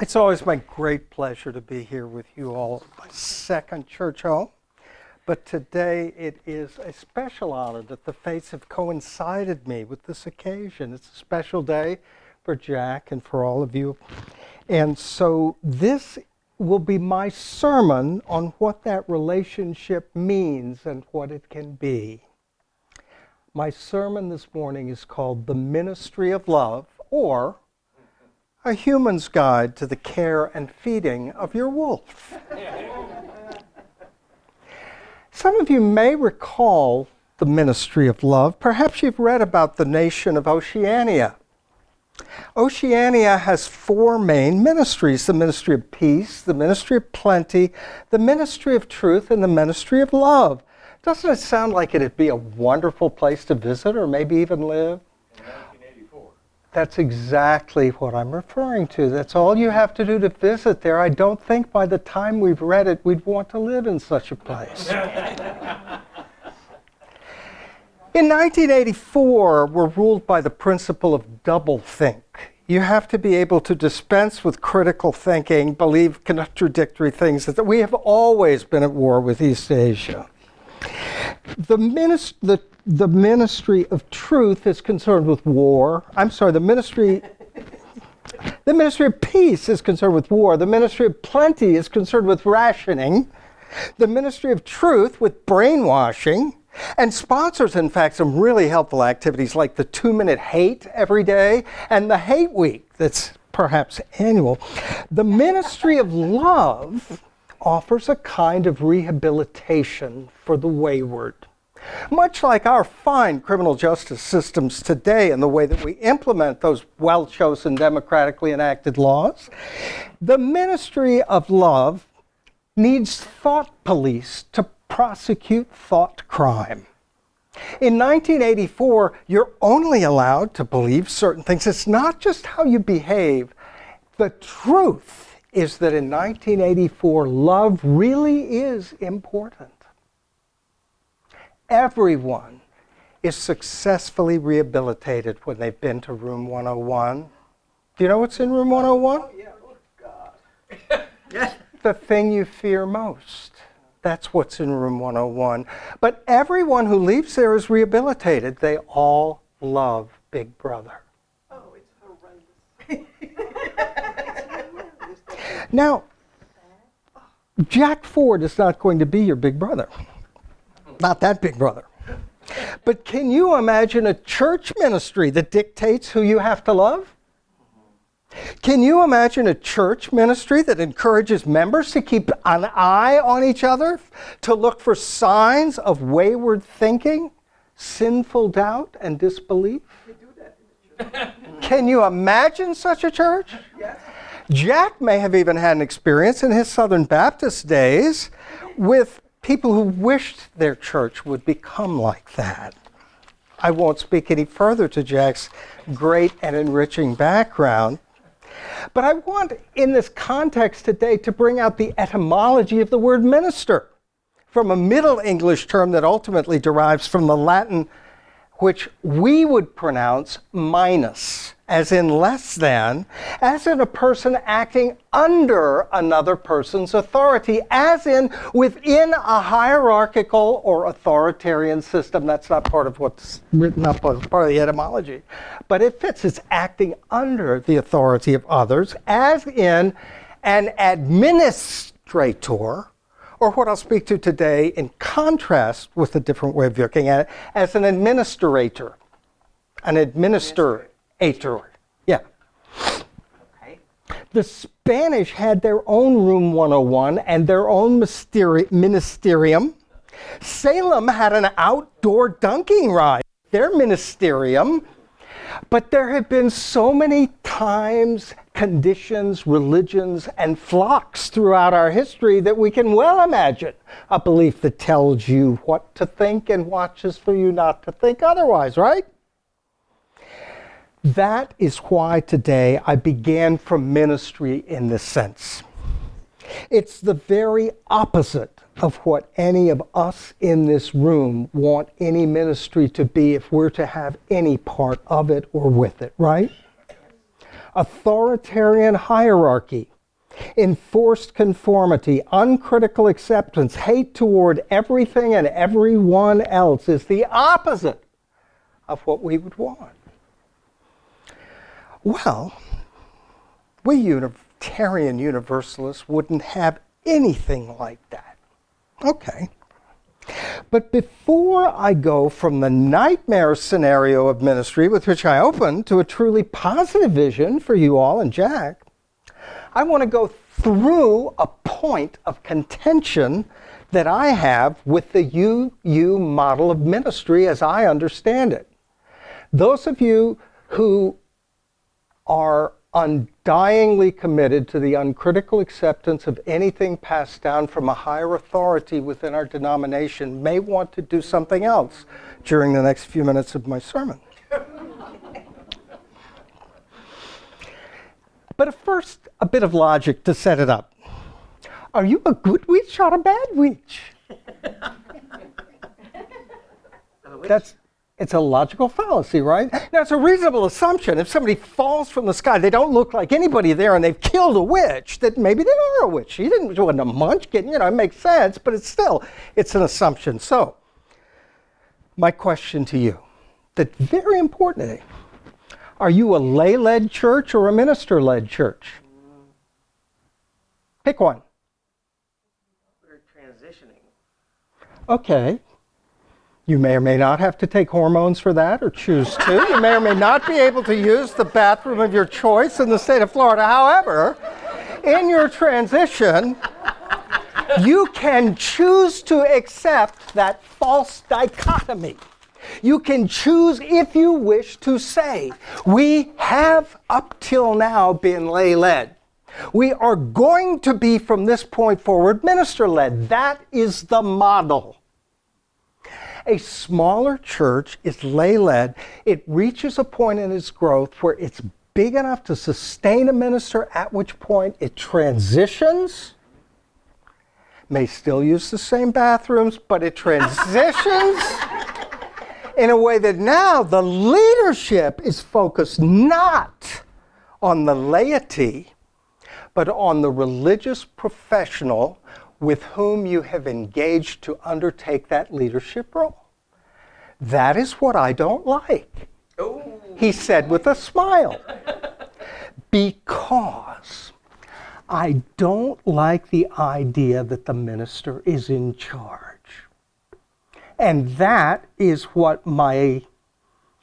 It's always my great pleasure to be here with you all at my second church home. But today it is a special honor that the fates have coincided me with this occasion. It's a special day for Jack and for all of you. And so this will be my sermon on what that relationship means and what it can be. My sermon this morning is called The Ministry of Love, or A Human's Guide to the Care and Feeding of Your Wolf. Some of you may recall the ministry of love. Perhaps you've read about the nation of Oceania. Oceania has four main ministries: the ministry of peace, the ministry of plenty, the ministry of truth, and the ministry of love. Doesn't it sound like it'd be a wonderful place to visit or maybe even live? In 1984. That's exactly what I'm referring to. That's all you have to do to visit there. I don't think by the time we've read it, we'd want to live in such a place. In 1984, we're ruled by the principle of doublethink. You have to be able to dispense with critical thinking, believe contradictory things. That we have always been at war with East Asia. The ministry of truth is concerned with war. The ministry of peace is concerned with war. The ministry of plenty is concerned with rationing. The ministry of truth with brainwashing. And sponsors, in fact, some really helpful activities like the 2-minute hate every day and the hate week that's perhaps annual. The ministry of love offers a kind of rehabilitation for the wayward. Much like our fine criminal justice systems today and the way that we implement those well-chosen, democratically enacted laws, the ministry of love needs thought police to prosecute thought crime. In 1984, you're only allowed to believe certain things. It's not just how you behave. The truth is that in 1984, love really is important. Everyone is successfully rehabilitated when they've been to room 101. Do you know what's in room 101? Oh, yeah. Oh, God. Yes. The thing you fear most. That's what's in room 101. But everyone who leaves there is rehabilitated. They all love Big Brother. Oh, it's horrendous. Now, Jack Ford is not going to be your big brother. Not that big brother. But can you imagine a church ministry that dictates who you have to love? Can you imagine a church ministry that encourages members to keep an eye on each other, to look for signs of wayward thinking, sinful doubt, and disbelief? They do that in the church. Can you imagine such a church? Yes. Jack may have even had an experience in his Southern Baptist days with people who wished their church would become like that. I won't speak any further to Jack's great and enriching background. But I want, in this context today, to bring out the etymology of the word minister from a Middle English term that ultimately derives from the Latin, which we would pronounce minus, as in less than, as in a person acting under another person's authority, as in within a hierarchical or authoritarian system. That's not part of what's written up as part of the etymology. But it fits. It's acting under the authority of others, as in an administrator, or what I'll speak to today in contrast with a different way of looking at it, as an administrator. An administrator. Yeah. Okay. The Spanish had their own room 101 and their own ministerium. Salem had an outdoor dunking ride, their ministerium. But there have been so many times, conditions, religions, and flocks throughout our history that we can well imagine a belief that tells you what to think and watches for you not to think otherwise, right? That is why today I began from ministry in this sense. It's the very opposite of what any of us in this room want any ministry to be if we're to have any part of it or with it, right? authoritarian hierarchy, enforced conformity, uncritical acceptance, hate toward everything and everyone else is the opposite of what we would want. Well, we Unitarian Universalists wouldn't have anything like that. Okay. But before I go from the nightmare scenario of ministry with which I opened to a truly positive vision for you all and Jack, I want to go through a point of contention that I have with the UU model of ministry as I understand it. Those of you who are undyingly committed to the uncritical acceptance of anything passed down from a higher authority within our denomination may want to do something else during the next few minutes of my sermon. But first, a bit of logic to set it up. Are you a good witch or a bad witch? It's a logical fallacy, right? Now, it's a reasonable assumption. If somebody falls from the sky, they don't look like anybody there, and they've killed a witch, that maybe they are a witch. She wasn't a munchkin, it makes sense, but it's an assumption. So, my question to you, that's very important today. Are you a lay-led church or a minister-led church? Pick one. We're transitioning. Okay. You may or may not have to take hormones for that or choose to. You may or may not be able to use the bathroom of your choice in the state of Florida. However, in your transition, you can choose to accept that false dichotomy. You can choose, if you wish, to say, we have up till now been lay-led. We are going to be, from this point forward, minister-led. That is the model. A smaller church is lay-led. It reaches a point in its growth where it's big enough to sustain a minister, at which point it transitions, may still use the same bathrooms, but it transitions in a way that now the leadership is focused not on the laity, but on the religious professional with whom you have engaged to undertake that leadership role. That is what I don't like, he said with a smile. Because I don't like the idea that the minister is in charge. And that is what my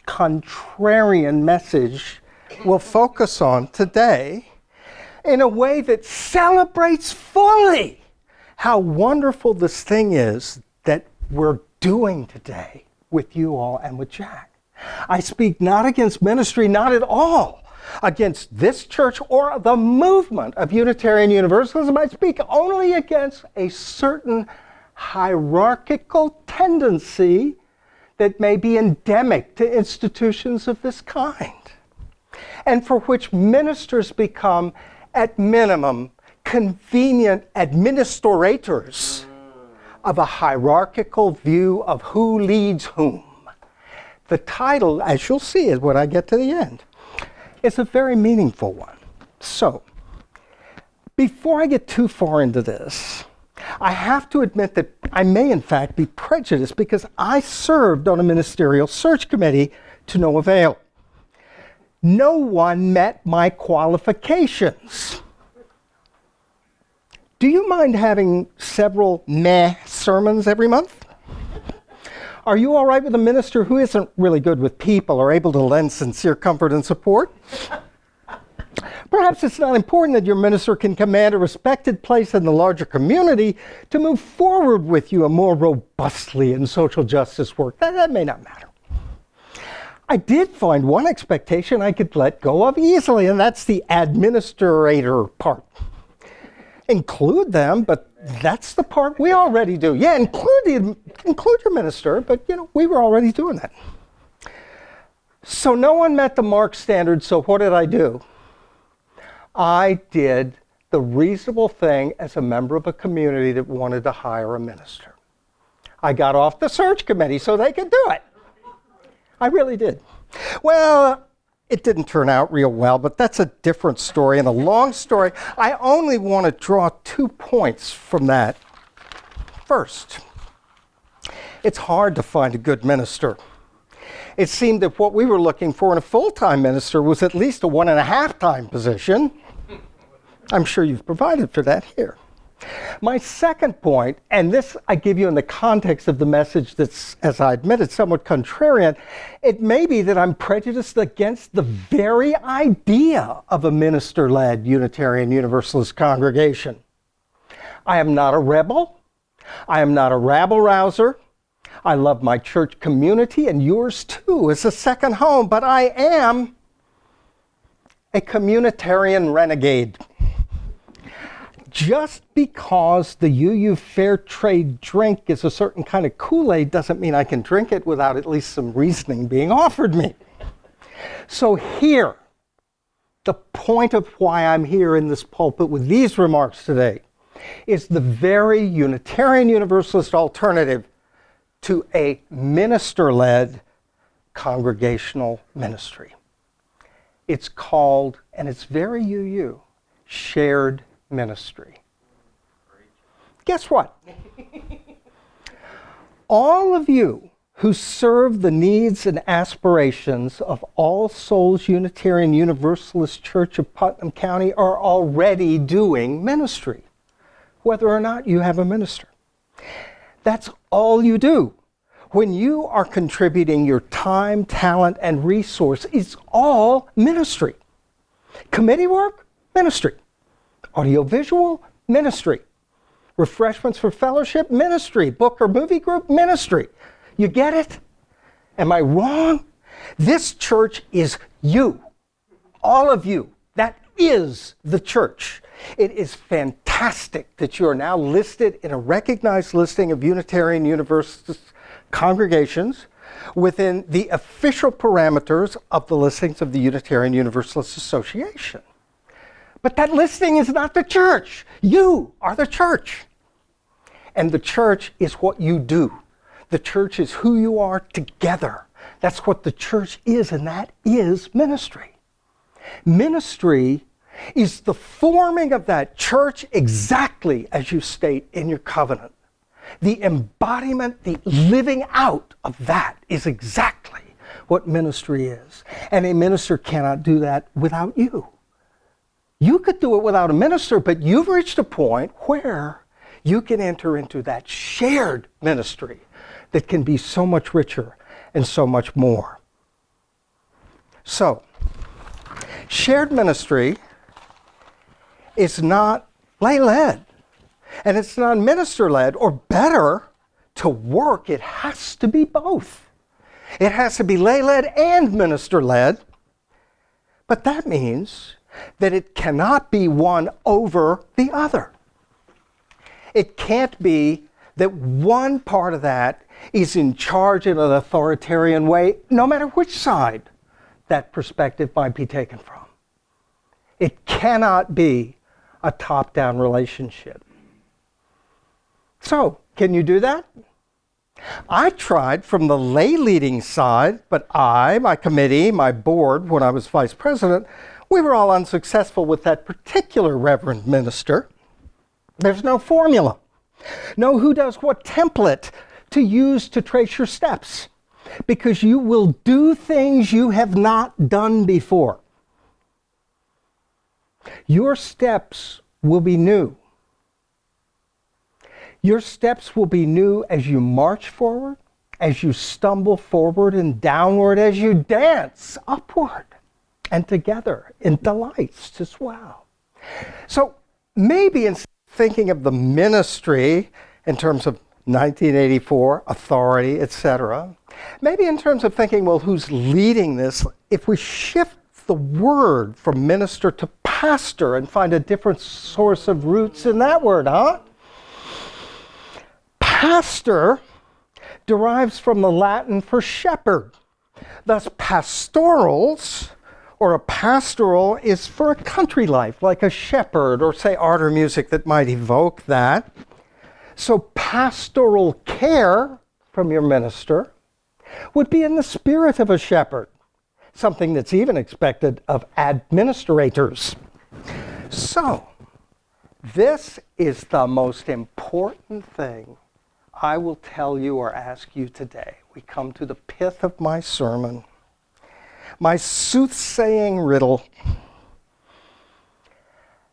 contrarian message will focus on today in a way that celebrates fully how wonderful this thing is that we're doing today with you all and with Jack. I speak not against ministry, not at all against this church or the movement of Unitarian Universalism. I speak only against a certain hierarchical tendency that may be endemic to institutions of this kind, and for which ministers become, at minimum, convenient administrators of a hierarchical view of who leads whom. The title, as you'll see when I get to the end, is a very meaningful one. So, before I get too far into this, I have to admit that I may in fact be prejudiced because I served on a ministerial search committee to no avail. No one met my qualifications. Do you mind having several meh sermons every month? Are you all right with a minister who isn't really good with people or able to lend sincere comfort and support? Perhaps it's not important that your minister can command a respected place in the larger community to move forward with you a more robustly in social justice work. That may not matter. I did find one expectation I could let go of easily, and that's the administrator part. Include them, but that's the part we already do. Yeah, include your minister, but we were already doing that. So no one met the mark standard, so what did I do? I did the reasonable thing as a member of a community that wanted to hire a minister. I got off the search committee so they could do it. I really did. Well, it didn't turn out real well, but that's a different story and a long story. I only want to draw 2 points from that. First, it's hard to find a good minister. It seemed that what we were looking for in a full-time minister was at least a 1.5-time position. I'm sure you've provided for that here. My second point, and this I give you in the context of the message that's, as I admitted, somewhat contrarian, it may be that I'm prejudiced against the very idea of a minister-led Unitarian Universalist congregation. I am not a rebel. I am not a rabble-rouser. I love my church community and yours too as a second home, but I am a communitarian renegade. Just because the UU Fair Trade drink is a certain kind of Kool-Aid doesn't mean I can drink it without at least some reasoning being offered me. So here, the point of why I'm here in this pulpit with these remarks today is the very Unitarian Universalist alternative to a minister-led congregational ministry. It's called, and it's very UU, shared ministry. Guess what? All of you who serve the needs and aspirations of All Souls Unitarian Universalist Church of Putnam County are already doing ministry, whether or not you have a minister. That's all you do. When you are contributing your time, talent, and resource, it's all ministry. Committee work, ministry. Audiovisual, ministry. Refreshments for fellowship, ministry. Book or movie group, ministry. You get it? Am I wrong? This church is you. All of you. That is the church. It is fantastic that you are now listed in a recognized listing of Unitarian Universalist congregations within the official parameters of the listings of the Unitarian Universalist Association. But that listing is not the church. You are the church. And the church is what you do. The church is who you are together. That's what the church is, and that is ministry. Ministry is the forming of that church exactly as you state in your covenant. The embodiment, the living out of that is exactly what ministry is. And a minister cannot do that without you. You could do it without a minister, but you've reached a point where you can enter into that shared ministry that can be so much richer and so much more. So, shared ministry is not lay-led, and it's not minister-led, or better, to work, it has to be both. It has to be lay-led and minister-led, but that means that it cannot be one over the other. It can't be that one part of that is in charge in an authoritarian way, no matter which side that perspective might be taken from. It cannot be a top-down relationship. So, can you do that? I tried from the lay leading side, but I, my committee, my board, when I was vice president, we were all unsuccessful with that particular reverend minister. There's no formula. No who does what template to use to trace your steps, because you will do things you have not done before. Your steps will be new. Your steps will be new as you march forward, as you stumble forward and downward, as you dance upward and together in delights as well. So maybe instead of thinking of the ministry in terms of 1984, authority, etc., maybe in terms of thinking, well, who's leading this, if we shift the word from minister to pastor and find a different source of roots in that word, huh? Pastor derives from the Latin for shepherd. Thus, pastorals, or a pastoral, is for a country life, like a shepherd, or say art or music that might evoke that. So pastoral care from your minister would be in the spirit of a shepherd. something that's even expected of administrators. So, this is the most important thing I will tell you or ask you today. We come to the pith of my sermon, my soothsaying riddle.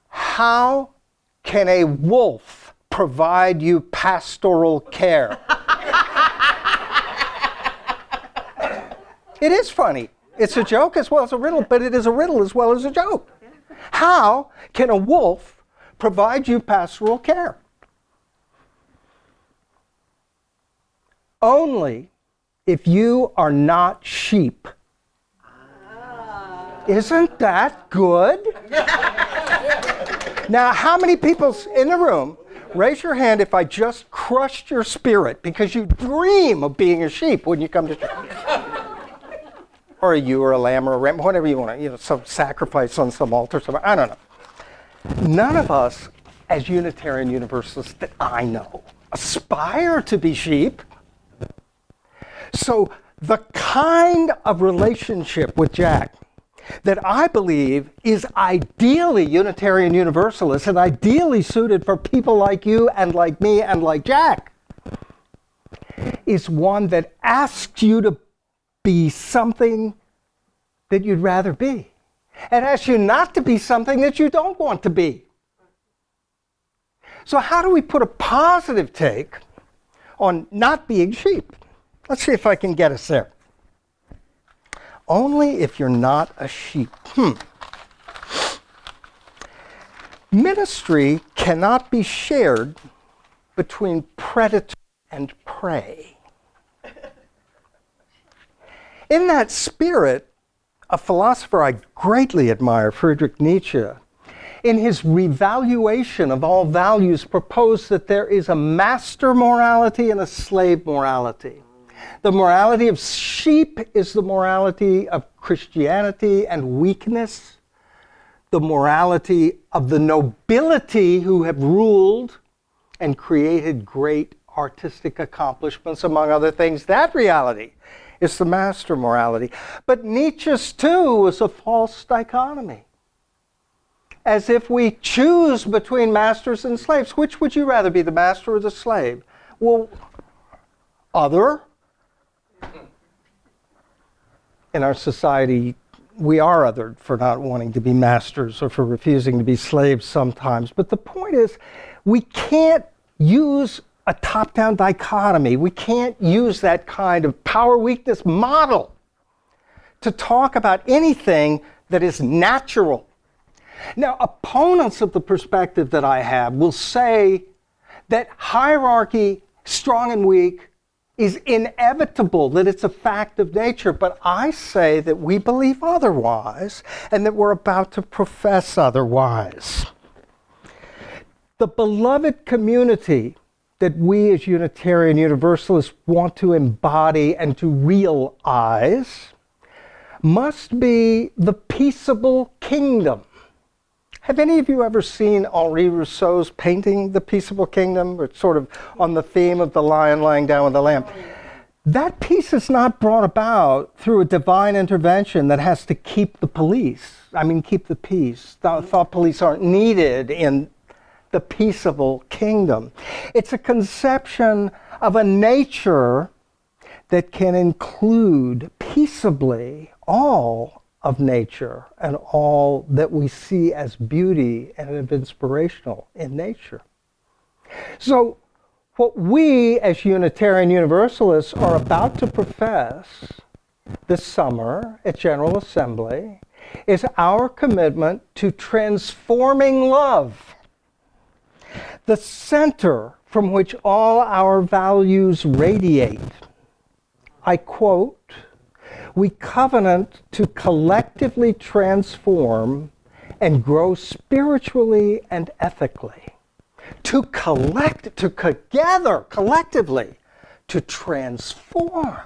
How can a wolf provide you pastoral care? It is funny. It's a joke as well as a riddle, but it is a riddle as well as a joke. How can a wolf provide you pastoral care? Only if you are not sheep. Isn't that good? Now, how many people in the room, raise your hand if I just crushed your spirit because you dream of being a sheep when you come to church? Or a ewe or a lamb or a ram, whatever you want to, some sacrifice on some altar, I don't know. None of us, as Unitarian Universalists that I know, aspire to be sheep. So the kind of relationship with Jack that I believe is ideally Unitarian Universalist and ideally suited for people like you and like me and like Jack is one that asks you to be something that you'd rather be. It asks you not to be something that you don't want to be. So how do we put a positive take on not being sheep? Let's see if I can get us there. Only if you're not a sheep. Ministry cannot be shared between predator and prey. In that spirit, a philosopher I greatly admire, Friedrich Nietzsche, in his revaluation of all values, proposed that there is a master morality and a slave morality. The morality of sheep is the morality of Christianity and weakness. The morality of the nobility who have ruled and created great artistic accomplishments, among other things. That reality is the master morality. But Nietzsche's too was a false dichotomy. As if we choose between masters and slaves. Which would you rather be, the master or the slave? Well, other. In our society, we are othered for not wanting to be masters or for refusing to be slaves sometimes. But the point is, we can't use a top-down dichotomy. We can't use that kind of power-weakness model to talk about anything that is natural. Now, opponents of the perspective that I have will say that hierarchy, strong and weak, is inevitable, that it's a fact of nature. But I say that we believe otherwise, and that we're about to profess otherwise. The beloved community that we as Unitarian Universalists want to embody and to realize must be the peaceable kingdom. Have any of you ever seen Henri Rousseau's painting, The Peaceable Kingdom? It's sort of on the theme of the lion lying down with the lamb. That peace is not brought about through a divine intervention that has to keep the keep the peace. Thought police aren't needed in the peaceable kingdom. It's a conception of a nature that can include peaceably all of nature and all that we see as beauty and inspirational in nature. So what we as Unitarian Universalists are about to profess this summer at General Assembly is our commitment to transforming love, the center from which all our values radiate. I quote, "We covenant to collectively transform and grow spiritually and ethically." Together, collectively, to transform.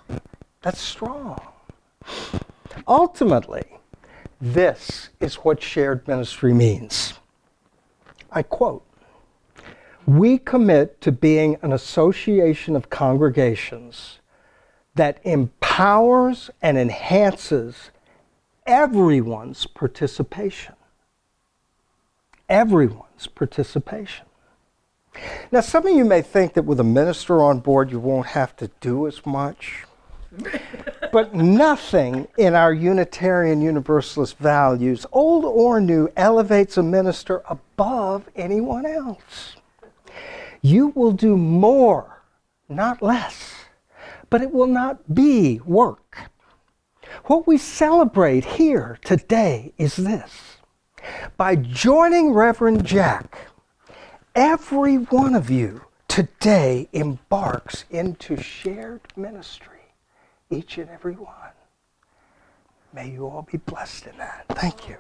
That's strong. Ultimately, this is what shared ministry means. I quote, "We commit to being an association of congregations that empowers and enhances everyone's participation. Everyone's participation. Now, some of you may think that with a minister on board, you won't have to do as much. But nothing in our Unitarian Universalist values, old or new, elevates a minister above anyone else. You will do more, not less, but it will not be work. What we celebrate here today is this. By joining Reverend Jack, every one of you today embarks into shared ministry. Each and every one. May you all be blessed in that. Thank you.